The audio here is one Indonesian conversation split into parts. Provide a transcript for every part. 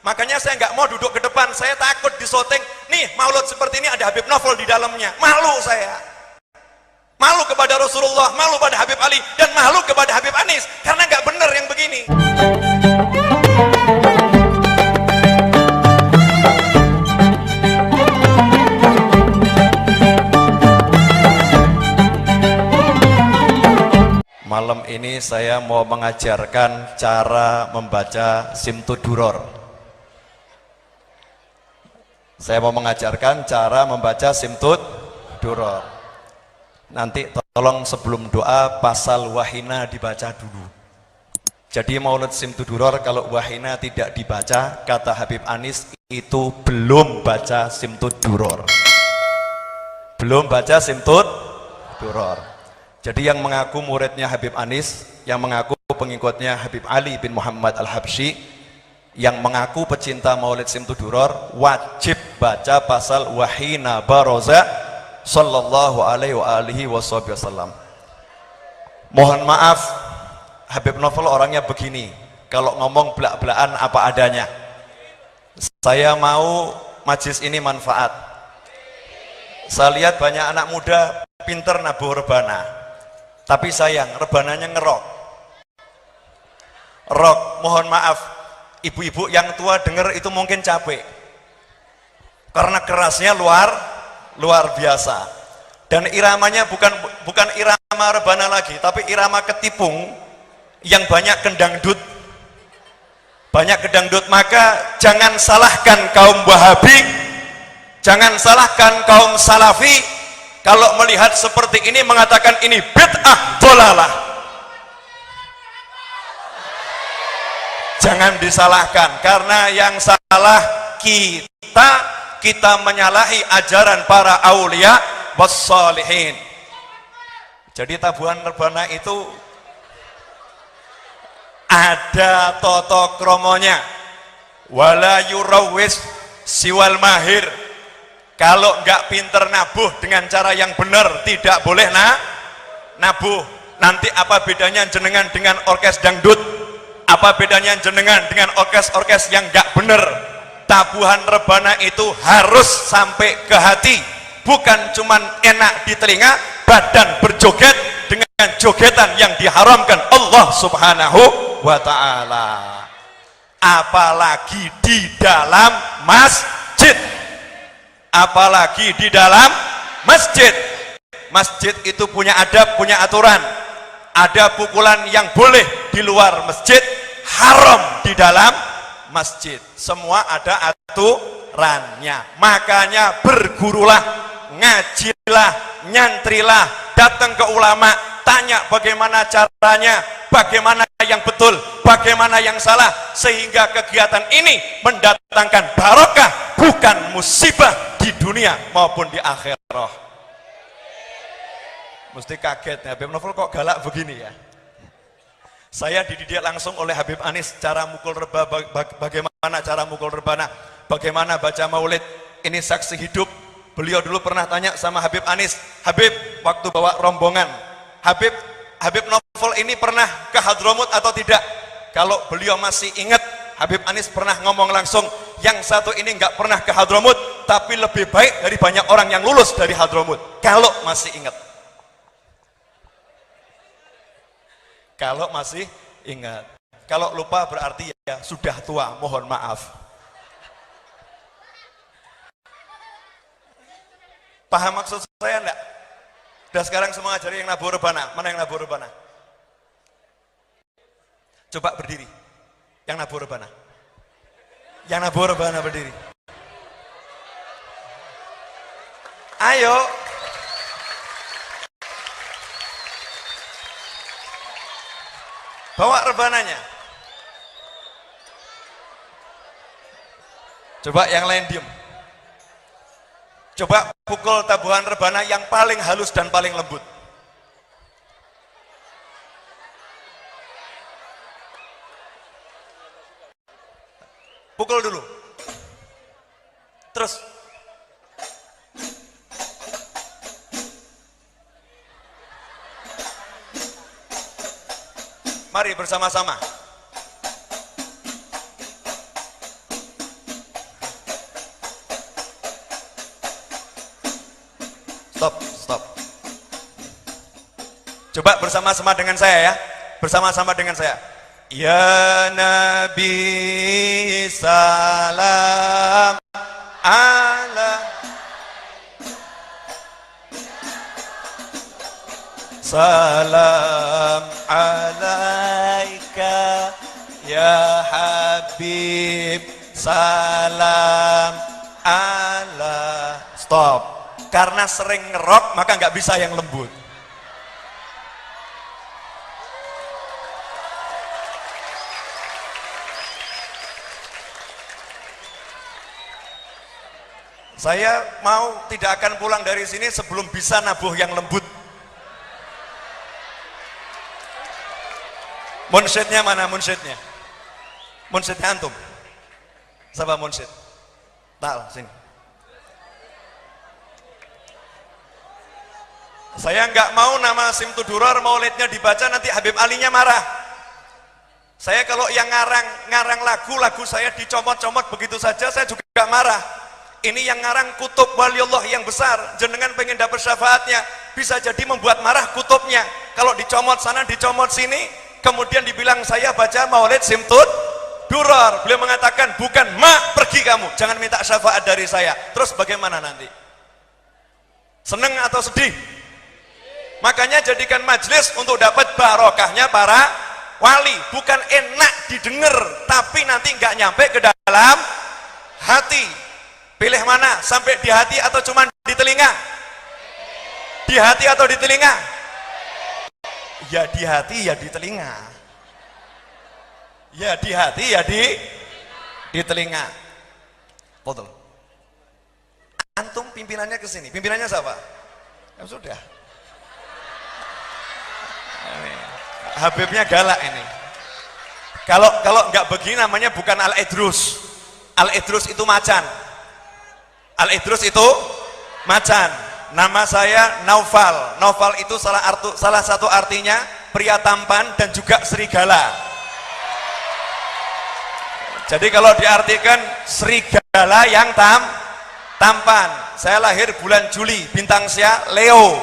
Makanya saya nggak mau duduk ke depan, saya takut disoting. Nih maulud seperti ini ada Habib Novel di dalamnya, malu saya. Malu kepada Rasulullah, malu pada Habib Ali, dan malu kepada Habib Anis, karena nggak benar yang begini. Malam ini saya mau mengajarkan cara membaca Simtud Duror. Saya mau mengajarkan cara membaca Simtud Duror. Nanti tolong sebelum doa pasal wahina dibaca dulu. Jadi maulid Simtud Duror kalau wahina tidak dibaca, kata Habib Anis, itu belum baca Simtud Duror. Belum baca Simtud Duror. Jadi yang mengaku muridnya Habib Anis, yang mengaku pengikutnya Habib Ali bin Muhammad Al-Habsyi, yang mengaku pecinta maulid Simtud Duror, wajib baca pasal wahina baroza sallallahu alaihi wasallam. Mohon maaf, Habib Novel orangnya begini, kalau ngomong belak-belakan apa adanya. Saya mau majlis ini manfaat. Saya lihat banyak anak muda pinter nabuh rebana, tapi sayang rebananya ngerok. Mohon maaf, ibu-ibu yang tua dengar itu mungkin capek karena kerasnya luar biasa, dan iramanya bukan irama rebana lagi, tapi irama ketipung yang banyak kedangdut. Maka jangan salahkan kaum Wahabi, jangan salahkan kaum Salafi kalau melihat seperti ini mengatakan ini bid'ah dhalalah. Jangan disalahkan, karena yang salah kita menyalahi ajaran para aulia wassalihin. Jadi tabuhan rebana itu ada toto kromonya, wala yurawis siwal mahir. Kalau nggak pinter nabuh dengan cara yang benar, tidak boleh nabuh. Nanti apa bedanya jenengan dengan orkes dangdut? Apa bedanya jenengan dengan orkes yang nggak benar? Tabuhan rebana itu harus sampai ke hati, bukan cuman enak di telinga, badan berjoget dengan jogetan yang diharamkan Allah Subhanahu wa ta'ala. Apalagi di dalam masjid. Apalagi di dalam masjid. Masjid itu punya adab, punya aturan. Ada pukulan yang boleh di luar masjid, haram di dalam masjid. Semua ada aturannya. Makanya bergurulah, ngajilah, nyantrilah, datang ke ulama, tanya bagaimana caranya, bagaimana yang betul, bagaimana yang salah, sehingga kegiatan ini mendatangkan barokah, bukan musibah di dunia maupun di akhirah. Mesti kaget, Habib Novel kok galak begini ya. Saya dididik langsung oleh Habib Anis cara mukul reba, bagaimana cara mukul rebana, bagaimana baca maulid. Ini saksi hidup. Beliau dulu pernah tanya sama Habib Anis, Habib, waktu bawa rombongan, Habib Novel ini pernah ke Hadramut atau tidak? Kalau beliau masih ingat, Habib Anis pernah ngomong langsung, yang satu ini nggak pernah ke Hadramut, tapi lebih baik dari banyak orang yang lulus dari Hadramut. Kalau masih ingat. Kalau masih ingat. Kalau lupa berarti ya sudah tua, mohon maaf. Paham maksud saya enggak? Udah sekarang semua ngajari yang nabuh rebana. Mana yang nabuh rebana? Coba berdiri. Yang nabuh rebana. Yang nabuh rebana berdiri. Ayo. Bawa rebananya. Coba yang lain diem. Coba pukul tabuhan rebana yang paling halus dan paling lembut. Pukul dulu. Terus. Mari bersama-sama. stop. Coba bersama-sama dengan saya ya. Bersama-sama dengan saya. Ya Nabi salam ala salam alaika ya Habib salam ala. Stop. Karena sering ngerok maka nggak bisa yang lembut. Saya mau tidak akan pulang dari sini sebelum bisa nabuh yang lembut. Munsyidnya mana munsyidnya? Munsyidnya antum? Siapa munsyid? Tal, sini. Saya nggak mau nama Simtud Duror maulidnya dibaca nanti Habib Alinya marah. Saya kalau yang ngarang lagu saya dicomot-comot begitu saja saya juga marah. Ini yang ngarang kutub waliullah yang besar, jenengan pengen dapat syafaatnya, bisa jadi membuat marah kutubnya. Kalau dicomot sana, dicomot sini, kemudian dibilang saya baca maulid Simtud Duror. Beliau mengatakan, bukan, mak pergi kamu, jangan minta syafaat dari saya. Terus bagaimana nanti? Seneng atau sedih? Makanya jadikan majelis untuk dapat barokahnya para wali, bukan enak didengar, tapi nanti nggak nyampe ke dalam hati. Pilih mana? Sampai di hati atau cuma di telinga? Di hati atau di telinga? Ya di hati ya di telinga. Ya di hati ya di telinga. Betul. Antum pimpinannya ke sini. Pimpinannya siapa? Ya sudah. Habibnya galak ini. Kalau nggak begini namanya bukan Al-Idrus. Al-Idrus itu macan. Al-Idrus itu macan. Nama saya Naufal. Naufal itu salah satu artinya pria tampan dan juga serigala. Jadi kalau diartikan serigala yang tampan. Saya lahir bulan Juli, bintang saya Leo.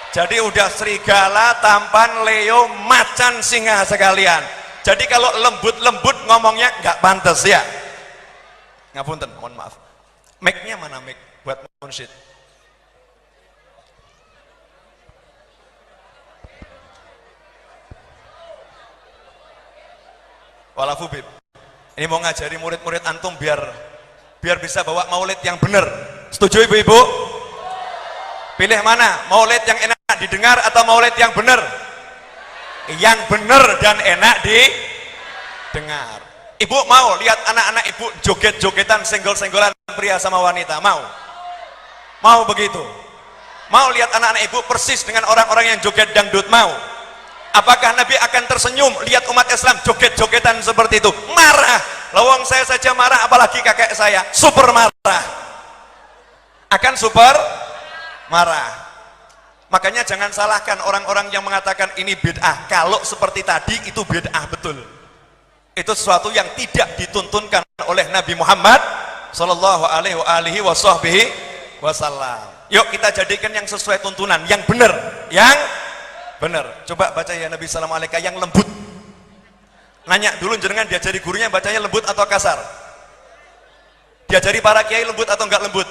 Jadi udah serigala, tampan, Leo, macan, singa sekalian. Jadi kalau lembut-lembut ngomongnya nggak pantas ya. Ngapunten, mohon maaf. Mic-nya mana mic buat munsyid? Walafu bib. Ini mau ngajari murid-murid antum biar bisa bawa maulid yang benar. Setuju ibu-ibu? Pilih mana? Maulid yang enak didengar atau maulid yang benar? Yang benar dan enak didengar. Ibu mau lihat anak-anak ibu joget-jogetan senggol-senggolan pria sama wanita? Mau begitu? Mau lihat anak-anak ibu persis dengan orang-orang yang joget dangdut? Mau? Apakah Nabi akan tersenyum lihat umat Islam joget-jogetan seperti itu? Marah. Lawang saya saja marah, apalagi kakek saya super marah. Akan super marah. Makanya jangan salahkan orang-orang yang mengatakan ini bid'ah. Kalau seperti tadi itu bid'ah betul. Itu sesuatu yang tidak dituntunkan oleh Nabi Muhammad sallallahu alaihi wasallam. Yuk kita jadikan yang sesuai tuntunan, yang benar, Coba baca ya Nabi sallallahu alaihi wasallam yang lembut. Nanya dulu jenengan diajari gurunya bacanya lembut atau kasar? Diajari para kiai lembut atau enggak lembut?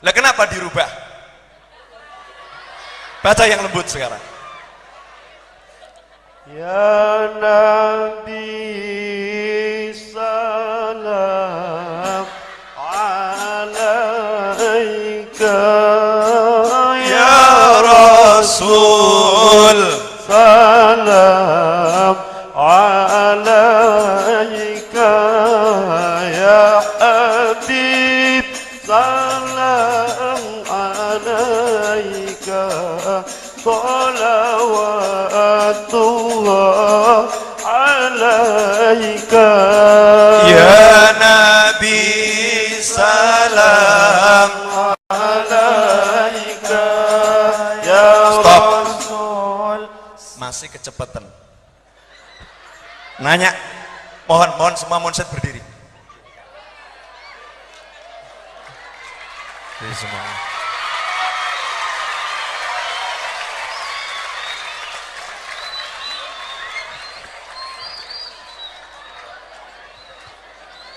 Lah kenapa dirubah? Baca yang lembut sekarang. Ya Nabi salam alaika ya Rasul salam alaika ya Habib salam alaika salawatullah alaika ya Nabi salam alaika ya Stop. Rasul. Masih kecepatan. Nanya, mohon semua munsyid berdiri. Jadi semua.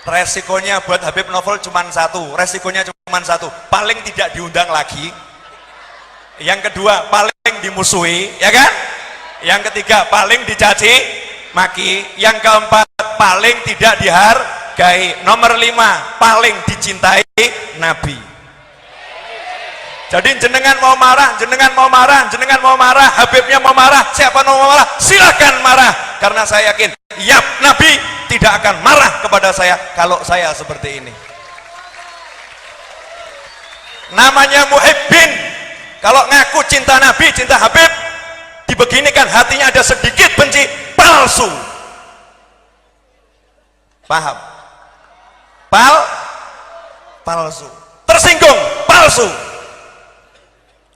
resikonya buat Habib Novel cuma satu, paling tidak diundang lagi. Yang kedua, paling dimusuhi, ya kan? Yang ketiga, paling dicaci maki. Yang keempat, paling tidak dihargai. Nomor 5, paling dicintai Nabi. Jadi jenengan mau marah, Habibnya mau marah, siapa mau marah, silakan marah. Karena saya yakin, Nabi tidak akan marah kepada saya kalau saya seperti ini. Namanya muhibbin. Kalau ngaku cinta Nabi, cinta Habib, dibeginikan hatinya ada sedikit benci, palsu. Paham? Palsu. Tersinggung, palsu.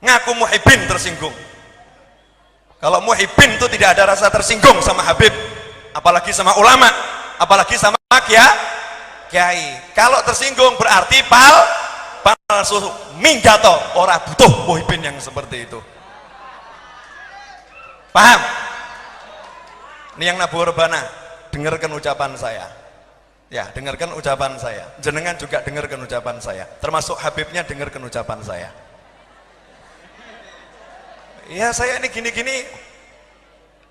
Ngaku muhibbin, tersinggung. Kalau muhibbin itu tidak ada rasa tersinggung sama Habib, apalagi sama ulama, apalagi sama kiai. Kalau tersinggung berarti palsu, minggato, orang butuh muhibbin yang seperti itu. Paham? Ini yang Nabu Rebana, dengarkan ucapan saya. Ya, dengarkan ucapan saya. Jenengan juga dengarkan ucapan saya. Termasuk Habibnya dengarkan ucapan saya. Ya, saya ini gini-gini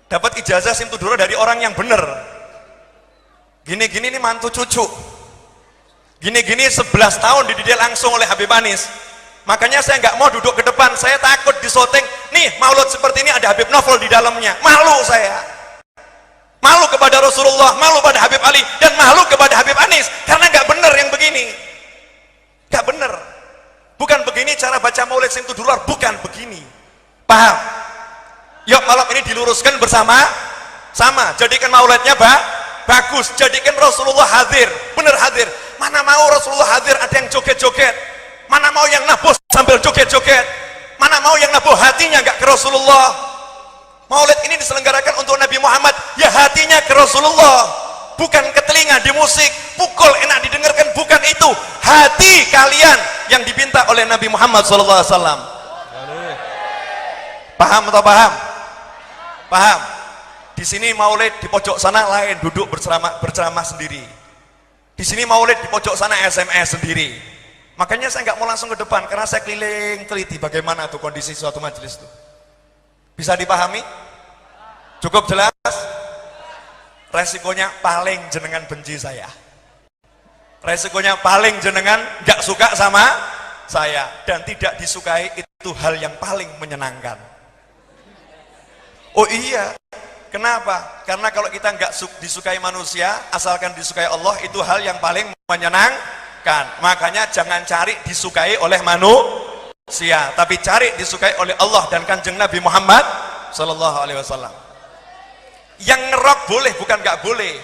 dapat ijazah Simtuduro dari orang yang benar. Gini-gini ini mantu cucu. Gini-gini 11 tahun dididik langsung oleh Habib Anis. Makanya saya nggak mau duduk ke depan, saya takut disoting. Nih, maulud seperti ini ada Habib Novel di dalamnya. Malu saya. Malu kepada Rasulullah, malu pada Habib Ali, dan malu kepada Habib Anis. Karena nggak benar yang begini. Nggak benar. Bukan begini cara baca maulid Simtuduro, bukan begini. Paham? Yuk malam ini diluruskan bersama-sama. Jadikan maulidnya bagus. Jadikan Rasulullah hadir, benar hadir. Mana mau Rasulullah hadir ada yang joget-joget? Mana mau yang nabuh sambil joget-joget? Mana mau yang nabuh hatinya nggak ke Rasulullah? Maulid ini diselenggarakan untuk Nabi Muhammad, ya hatinya ke Rasulullah, bukan ke telinga di musik, pukul enak didengarkan, bukan itu. Hati kalian yang dipinta oleh Nabi Muhammad SAW. Paham atau paham? Paham? Di sini maulid, di pojok sana lain, duduk berceramah sendiri. Di sini maulid, di pojok sana SMS sendiri. Makanya saya nggak mau langsung ke depan, karena saya keliling teliti bagaimana tuh kondisi suatu majelis itu. Bisa dipahami? Cukup jelas? Resikonya paling jenengan benci saya. Resikonya paling jenengan nggak suka sama saya, dan tidak disukai itu hal yang paling menyenangkan. Oh iya, kenapa? Karena kalau kita nggak disukai manusia, asalkan disukai Allah, itu hal yang paling menyenangkan. Makanya jangan cari disukai oleh manusia, tapi cari disukai oleh Allah dan Kanjeng Nabi Muhammad Sallallahu Alaihi Wasallam. Yang ngerok boleh, bukan nggak boleh,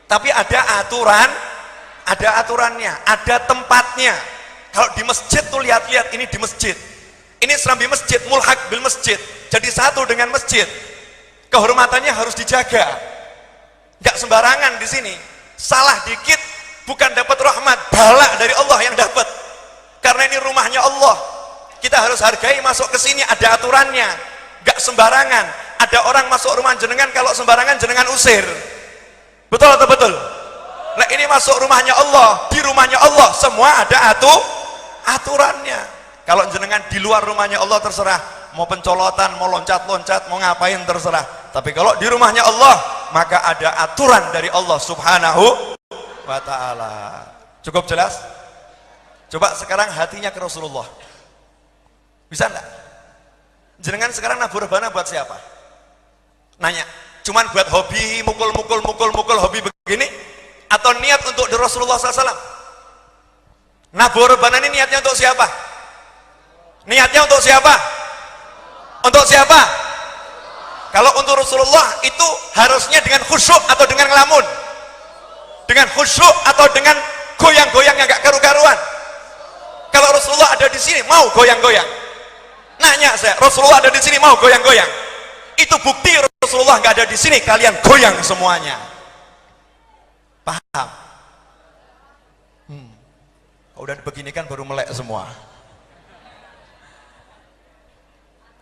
tapi ada aturan, ada aturannya, ada tempatnya. Kalau di masjid tuh lihat-lihat, ini di masjid, ini serambi masjid, mulhaq bil masjid, jadi satu dengan masjid. Kehormatannya harus dijaga, nggak sembarangan di sini. Salah dikit bukan dapat rahmat, bala dari Allah yang dapat. Karena ini rumahnya Allah, kita harus hargai. Masuk ke sini ada aturannya, nggak sembarangan. Ada orang masuk rumah jenengan, kalau sembarangan jenengan usir. Betul atau betul? Nah, ini masuk rumahnya Allah, di rumahnya Allah semua ada aturannya. Kalau jenengan di luar rumahnya Allah terserah, mau pencolotan, mau loncat-loncat, mau ngapain terserah. Tapi kalau di rumahnya Allah, maka ada aturan dari Allah Subhanahu wa ta'ala. Cukup jelas? Coba sekarang hatinya ke Rasulullah. Bisa enggak? Jenengan sekarang nabur rebana buat siapa? Nanya, cuman buat hobi, mukul hobi begini? Atau niat untuk di Rasulullah SAW? Nabur rebana ini niatnya untuk siapa? Niatnya untuk siapa? Untuk siapa? Kalau untuk Rasulullah itu harusnya dengan khusyuk atau dengan ngelamun? Dengan khusyuk atau dengan goyang-goyang yang gak karu-karuan? Kalau Rasulullah ada di sini mau goyang-goyang? Nanya saya, Rasulullah ada di sini mau goyang-goyang? Itu bukti Rasulullah gak ada di sini, kalian goyang semuanya. Paham? Udah begini kan baru melek semua.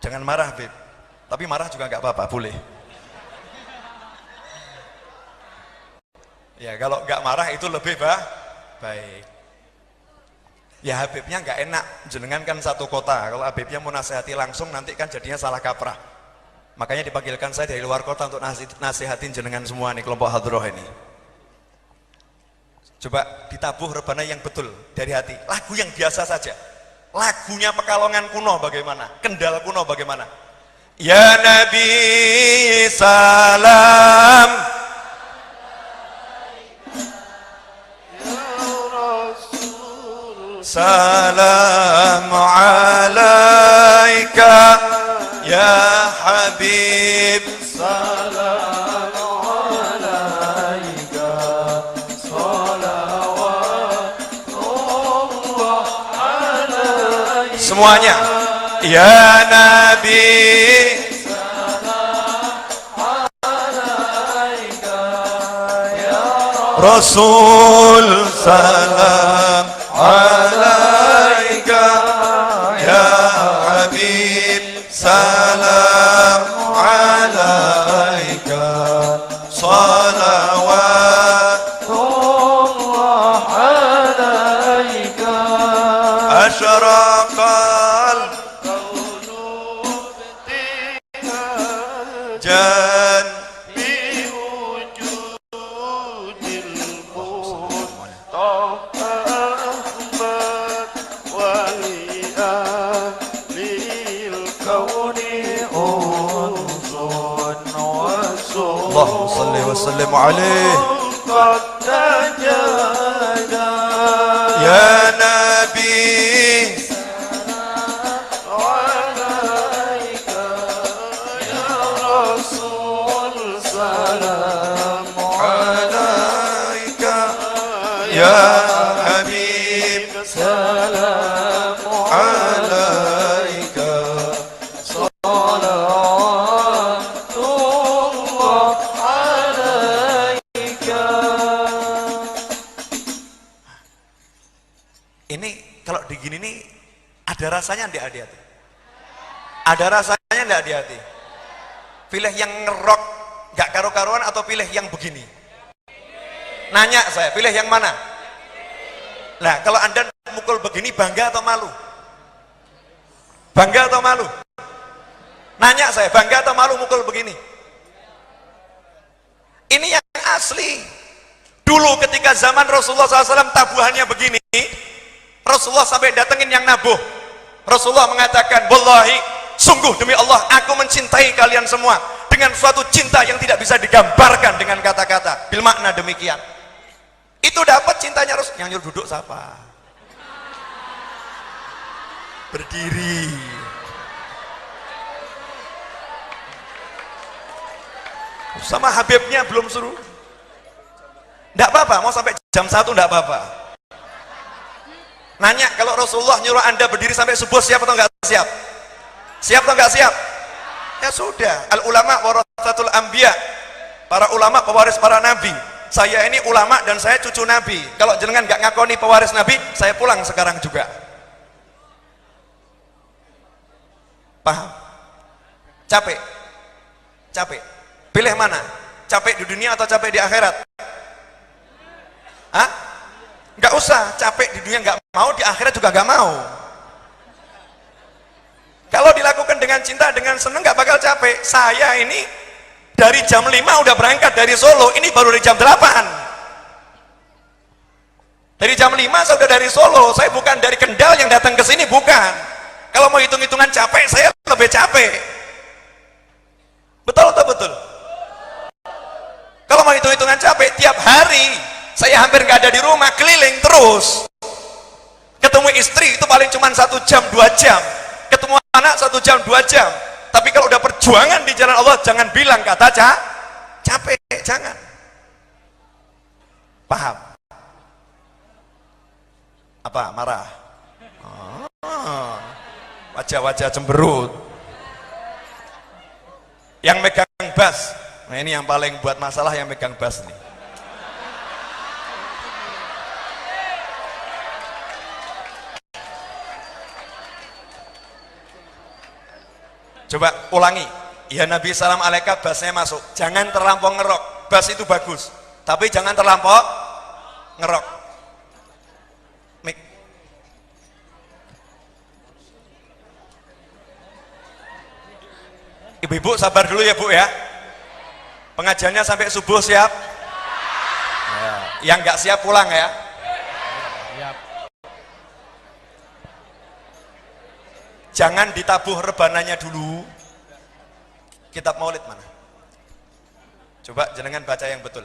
Jangan marah, Beb. Tapi marah juga nggak apa-apa, boleh. Ya kalau nggak marah itu lebih baik. Ya Habibnya nggak enak, jenengan kan satu kota. Kalau Habibnya mau nasihati langsung nanti kan jadinya salah kaprah. Makanya dipanggilkan saya dari luar kota untuk nasihatin jenengan semua nih kelompok hadroh ini. Coba ditabuh rebana yang betul dari hati. Lagu yang biasa saja. Lagunya Pekalongan kuno bagaimana? Kendal kuno bagaimana? Ya Nabi salam, salam alaika ya Habib, salam alaika salawatullah alaika. Semuanya. Ya Nabi salam alaika ya Rasul salam alaika ya Habib salam alaika salawatullah alaika. asyraqal jan Allahumma salli wa sallim alaih ya Nabi ya Habib salam alaika. salawatullah alaika. Ini kalau digini nih ada rasanya enggak di hati? Ada rasanya enggak di hati? Pilih yang ngerok enggak karu-karuan atau pilih yang begini? Nanya saya, pilih yang mana? Nah, kalau Anda mukul begini bangga atau malu? Bangga atau malu? Nanya saya, bangga atau malu mukul begini? Ini yang asli. Dulu ketika zaman Rasulullah SAW tabuhannya begini, Rasulullah sampai datengin yang nabuh. Rasulullah mengatakan, wallahi, sungguh demi Allah, aku mencintai kalian semua dengan suatu cinta yang tidak bisa digambarkan dengan kata-kata. Bil makna demikian. Itu dapat cintanya Rasul. Yang nyuruh duduk siapa? Berdiri. Sama Habibnya belum suruh. Enggak apa-apa, mau sampai jam 1 enggak apa-apa. Nanya, kalau Rasulullah nyuruh Anda berdiri sampai subuh, siap atau enggak siap? Siap atau enggak siap? Ya sudah, al ulama waratsatul anbiya. Para ulama pewaris para nabi. Saya ini ulama dan saya cucu nabi. Kalau jenengan enggak ngakoni pewaris nabi, saya pulang sekarang juga. Paham? Capek? Capek? Pilih mana? Capek di dunia atau capek di akhirat? Hah? Enggak usah, capek di dunia enggak mau, di akhirat juga enggak mau. Kalau dilakukan dengan cinta, dengan senang, enggak bakal capek. Saya ini dari jam 5 udah berangkat dari Solo, ini baru dari jam 8. Dari jam 5 saya udah dari Solo, saya bukan dari Kendal yang datang ke sini, bukan. Kalau mau hitung-hitungan capek, saya lebih capek. Betul atau betul? Kalau mau hitung-hitungan capek, tiap hari saya hampir nggak ada di rumah, keliling terus. Ketemu istri itu paling cuma 1 jam 2 jam, ketemu anak 1 jam 2 jam. Tapi kalau udah perjuangan di jalan Allah, jangan bilang kata capek, jangan. Paham? Apa? Marah? Wajah-wajah cemberut. Yang megang bass, nah ini yang paling buat masalah, yang megang bass nih. Coba ulangi. Ya Nabi salam alaika, bassnya masuk. Jangan terlampau ngerok. Bass itu bagus. Tapi jangan terlampau ngerok. Mik. Ibu-ibu sabar dulu ya Bu ya. Pengajiannya sampai subuh siap? Ya. Yang nggak siap pulang ya. Jangan ditabuh rebananya dulu. Kitab Maulid mana? Coba jenengan baca yang betul.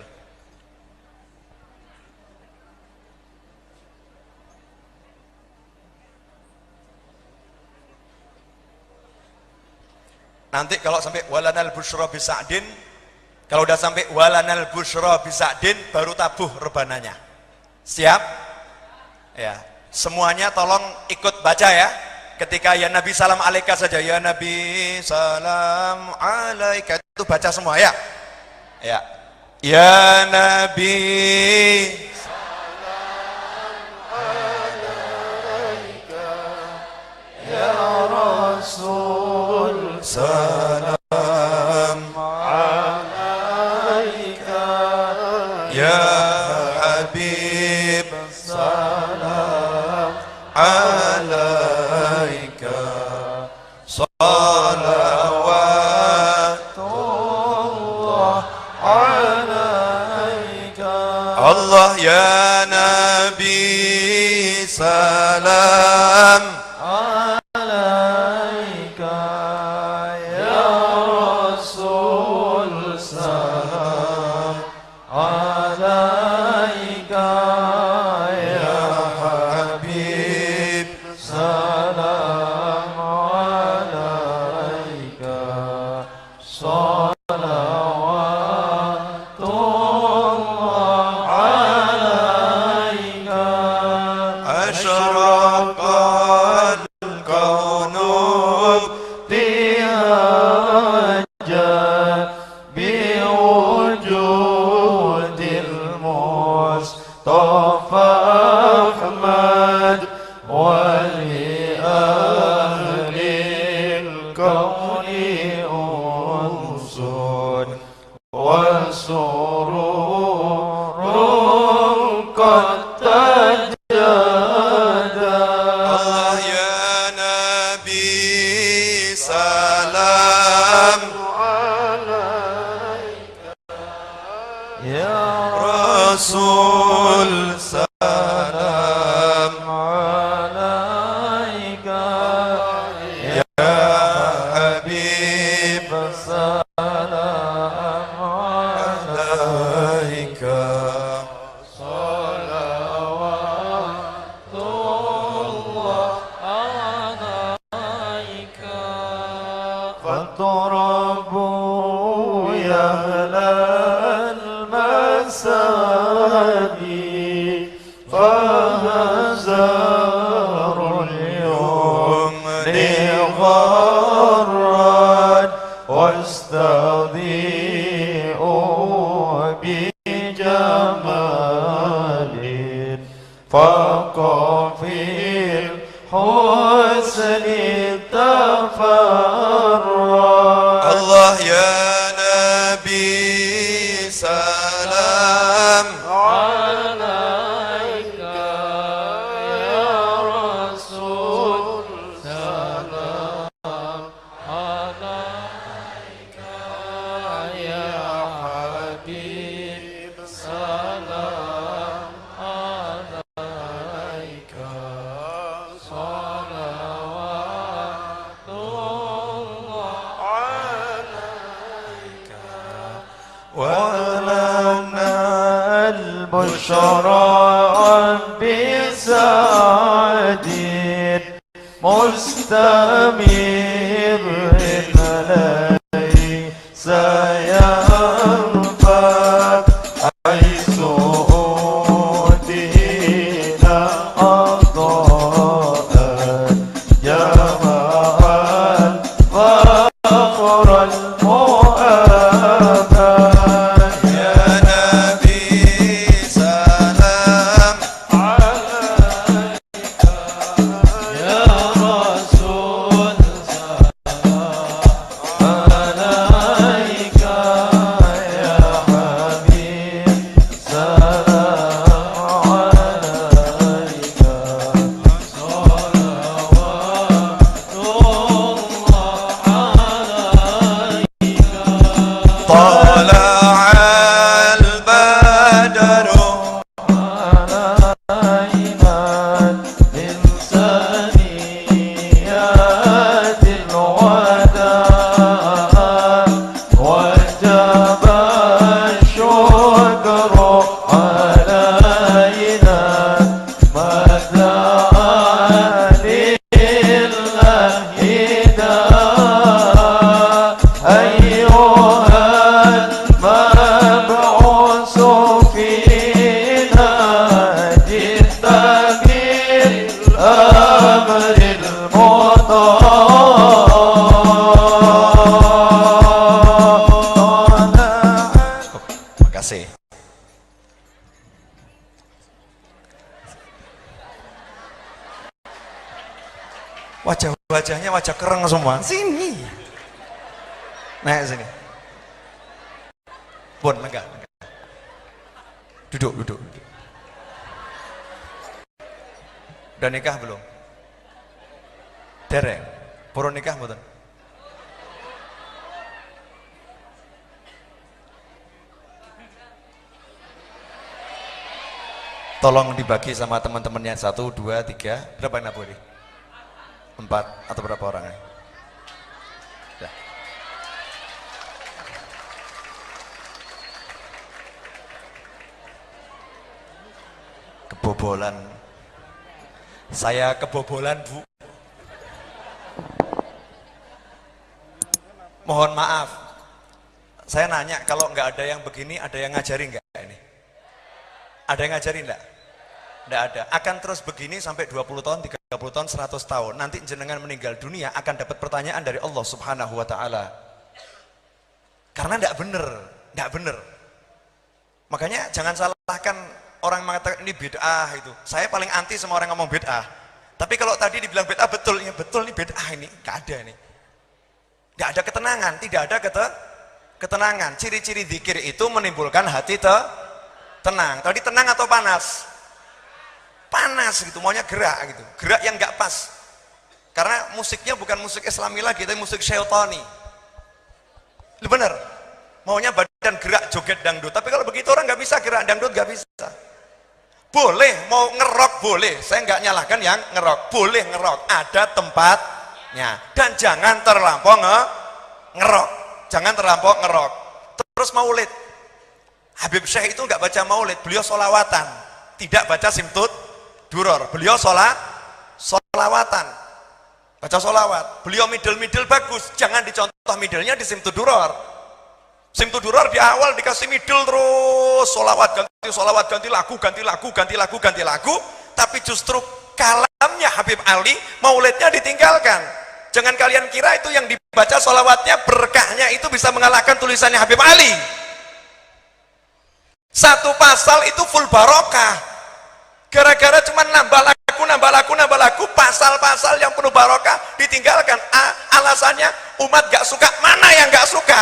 Nanti kalau sampai walanal busyra bisa'din, kalau udah sampai walanal busyra bisa'din, baru tabuh rebananya. Siap? Ya. Semuanya tolong ikut baca ya. Ketika ya Nabi salam alaika saja, ya Nabi salam alaika, itu baca semua ya. Ya. Ya Nabi salam alaika, ya Rasul salam alaika, ya Habib salam alaika, salawatullah alaika. Allah ya Nabi salam alaika, ya Rasul salam alaika, ya Habib salam alaika, salawatullah alaika. Asyraqal kaunu tihaja biwujudil Mustafa Ahmad wali ahlil kauni unsun wasururun qad tajada. Allah ya Nabi salam alaika, ya Rasul salam alaika, ya Habib salam alaika, salawatullah alaika. Fattarabu ya ahlal masadi, fahazarul yumni gharrad, wastadhi'u bijamalin, faqafil husni tafarrad. Allah ya Nabi salam alaika, ya Rasul salam alaika, ya Habib salam alaika, salawatullah alaika. ولنا البشرى بسعد مستمر ليس ينفد حيث أودينا أضاء جمال فخر المؤمن. يا نبي سلام Wajah-wajahnya wajah kereng semua. Sini. Naik sini. Bon, enggak. Duduk. Udah nikah belum? Dereng. Purun nikah mboten? Tolong dibagi sama teman-temannya 1, 2, 3. Berapa yang boleh? 4 atau berapa orang? Ya. Kebobolan. Saya kebobolan, Bu. Mohon maaf. Saya nanya, kalau nggak ada yang begini, ada yang ngajarin nggak ini? Ada yang ngajarin enggak? Enggak ada. Akan terus begini sampai 20 tahun, 30 tahun, 100 tahun. Nanti jenengan meninggal dunia akan dapat pertanyaan dari Allah Subhanahu wa taala. Karena enggak benar. Makanya jangan salahkan orang mengatakan ini bid'ah itu. Saya paling anti sama orang ngomong bid'ah. Tapi kalau tadi dibilang bid'ah betul, ya betul ini bid'ah ini. Enggak ada nih. Enggak ada ketenangan, tidak ada ketenangan. Ciri-ciri zikir itu menimbulkan hati tenang. Tadi tenang atau panas? Panas gitu, maunya gerak gitu. Gerak yang nggak pas. Karena musiknya bukan musik Islami lagi, tapi musik syaitani. Bener. Maunya badan gerak, joget dangdut. Tapi kalau begitu orang nggak bisa gerak dangdut, nggak bisa. Boleh, mau ngerok boleh. Saya nggak nyalahkan yang ngerok. Boleh ngerok, ada tempatnya. Dan jangan terlampau ngerok. Jangan terlampau ngerok. Terus maulid. Habib Syekh itu nggak baca maulid, beliau solawatan, tidak baca simtud duror, beliau solawatan, baca solawat, beliau middle bagus, jangan dicontoh middlenya di simtud duror. Simtud duror di awal dikasih middle terus solawat ganti lagu, tapi justru kalamnya Habib Ali maulidnya ditinggalkan. Jangan kalian kira itu yang dibaca solawatnya berkahnya itu bisa mengalahkan tulisannya Habib Ali. Satu pasal itu full barokah, gara-gara cuma nambah lagu, pasal-pasal yang penuh barokah ditinggalkan. Alasannya umat gak suka. Mana yang gak suka?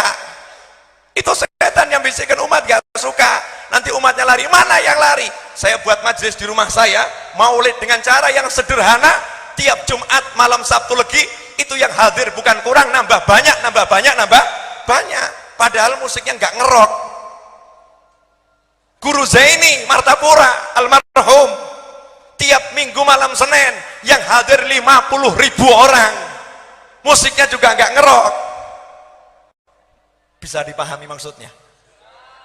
Itu setan yang bisikin umat gak suka. Nanti umatnya lari. Mana yang lari? Saya buat majelis di rumah saya, maulid dengan cara yang sederhana. Tiap Jumat malam Sabtu Legi itu yang hadir bukan kurang, nambah banyak. Padahal musiknya gak ngerok. Guru Zaini Martapura almarhum, tiap minggu malam Senin yang hadir 50.000 orang, musiknya juga nggak ngerok. Bisa dipahami maksudnya?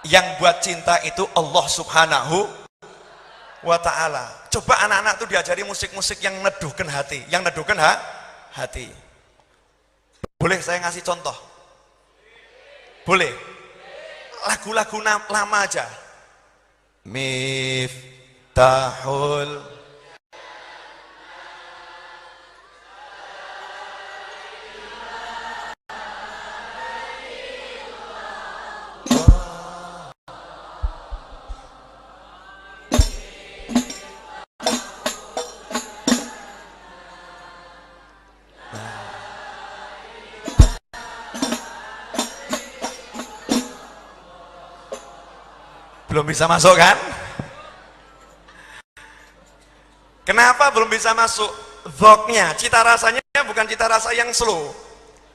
Yang buat cinta itu Allah Subhanahu wa ta'ala. Coba anak-anak tuh diajari musik-musik yang neduhkan hati, hati. Boleh saya ngasih contoh? Boleh? Lagu-lagu lama aja. Miftahul belum bisa masuk kan? Kenapa belum bisa masuk? Dhoknya, cita rasanya bukan cita rasa yang slow,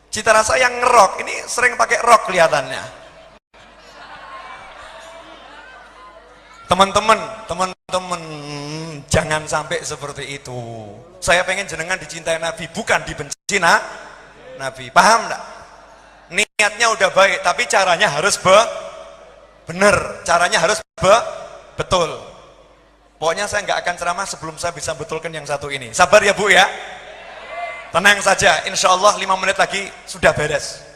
cita rasa yang ngerok. Ini sering pakai rock kelihatannya. Teman-teman, jangan sampai seperti itu. Saya pengen jenengan dicintai Nabi, bukan dibenci Nabi. Paham enggak? Niatnya udah baik, tapi caranya harus bener, caranya harus betul. Pokoknya saya nggak akan ceramah sebelum saya bisa betulkan yang satu ini. Sabar ya Bu ya. Tenang saja, insya Allah 5 menit lagi sudah beres.